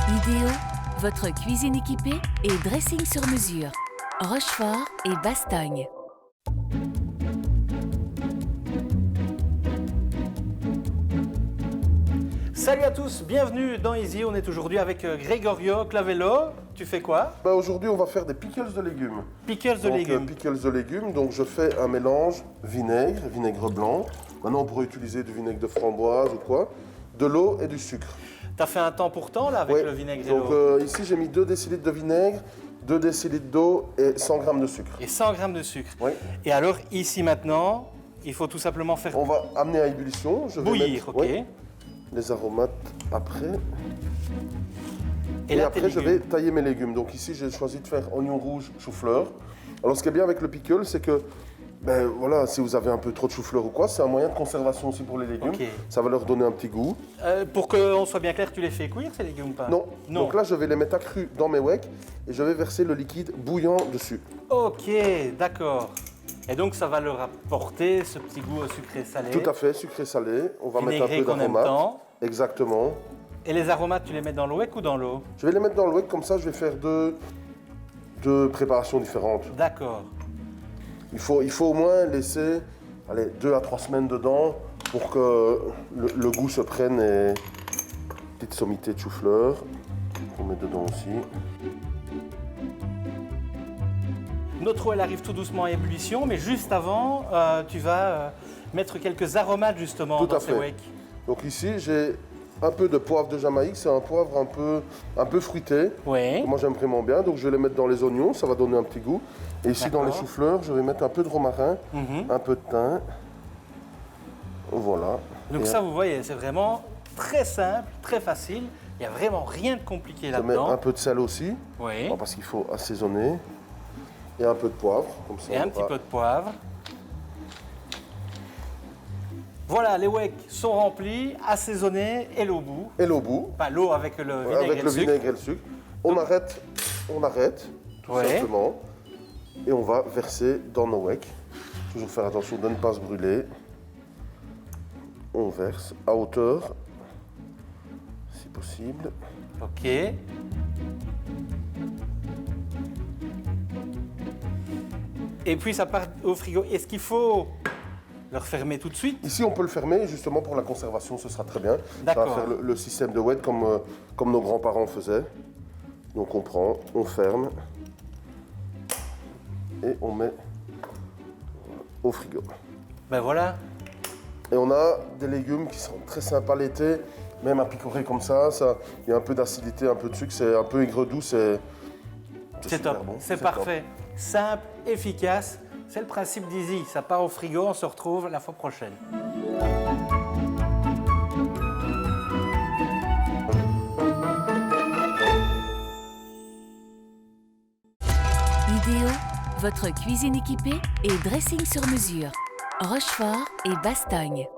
Idéo, votre cuisine équipée et dressing sur mesure. Rochefort et Bastogne. Salut à tous, bienvenue dans Easy. On est aujourd'hui avec Gregorio Clavello. Tu fais quoi? Aujourd'hui, on va faire des pickles de légumes. Pickles de légumes. Pickles de légumes, donc je fais un mélange vinaigre blanc. Maintenant, on pourrait utiliser du vinaigre de framboise ou quoi, de l'eau et du sucre. Tu as fait un temps pour temps là avec le vinaigre et l'eau. Donc ici, j'ai mis 2 décilitres de vinaigre, 2 décilitres d'eau et 100 g de sucre. Et 100 g de sucre. Oui. Et alors, ici maintenant, il faut tout simplement faire On va amener à ébullition. Je vais bouillir, mettre, ok. Les aromates après. Et là, après, je vais tailler mes légumes. Donc ici, j'ai choisi de faire oignon rouge, chou-fleur. Alors, ce qui est bien avec le pickle, c'est que, voilà, si vous avez un peu trop de chou-fleur ou quoi, c'est un moyen de conservation aussi pour les légumes. Ok. Ça va leur donner un petit goût. Pour qu'on soit bien clair, tu les fais cuire ces légumes ou pas? Non. Non. Donc là, je vais les mettre à cru dans mes weks et je vais verser le liquide bouillant dessus. Ok, d'accord. Et donc, ça va leur apporter ce petit goût sucré-salé. Tout à fait, sucré-salé. On va mettre un Vinaigré peu qu'on aime d'aromates. tant. Exactement. Et les aromates, tu les mets dans le wek ou dans l'eau? Je vais les mettre dans le wek, comme ça, je vais faire deux préparations différentes. D'accord. Il faut au moins laisser 2 à 3 semaines dedans pour que le goût se prenne. Et petite sommité de chou-fleur qu'on met dedans aussi. Notre eau, elle arrive tout doucement à ébullition, mais juste avant, tu vas mettre quelques aromates justement dans ces weks. Donc ici, j'ai un peu de poivre de Jamaïque. C'est un poivre un peu fruité. Oui. Moi, j'aime vraiment bien. Donc je vais les mettre dans les oignons, ça va donner un petit goût. Et ici, dans les choux-fleurs, je vais mettre un peu de romarin, un peu de thym. Voilà. Donc ça, vous voyez, c'est vraiment très simple, très facile. Il n'y a vraiment rien de compliqué là-dedans. Je mets un peu de sel aussi, oui. parce qu'il faut assaisonner. Et un peu de poivre, comme ça. Et un petit peu de poivre. Voilà, les weks sont remplis, assaisonnés et l'eau au bout. Et l'eau au bout. Enfin, l'eau avec le vinaigre avec et le le vinaigre sucre. et le sucre. On arrête, tout simplement. Et on va verser dans nos weks. Toujours faire attention de ne pas se brûler. On verse à hauteur, si possible. Ok. Et puis ça part au frigo. Est-ce qu'il faut le refermer tout de suite? Ici, on peut le fermer, justement pour la conservation, ce sera très bien. D'accord. Ça va faire le système de wet comme nos grands-parents faisaient. Donc on prend, on ferme et on met au frigo. Ben voilà. Et on a des légumes qui sont très sympas l'été, même à picorer comme ça. Il y a un peu d'acidité, un peu de sucre, c'est un peu aigre-doux, c'est top, bon, c'est parfait. Simple, efficace, c'est le principe d'Easy. Ça part au frigo, on se retrouve la fois prochaine. Idéo, votre cuisine équipée et dressing sur mesure. Rochefort et Bastogne.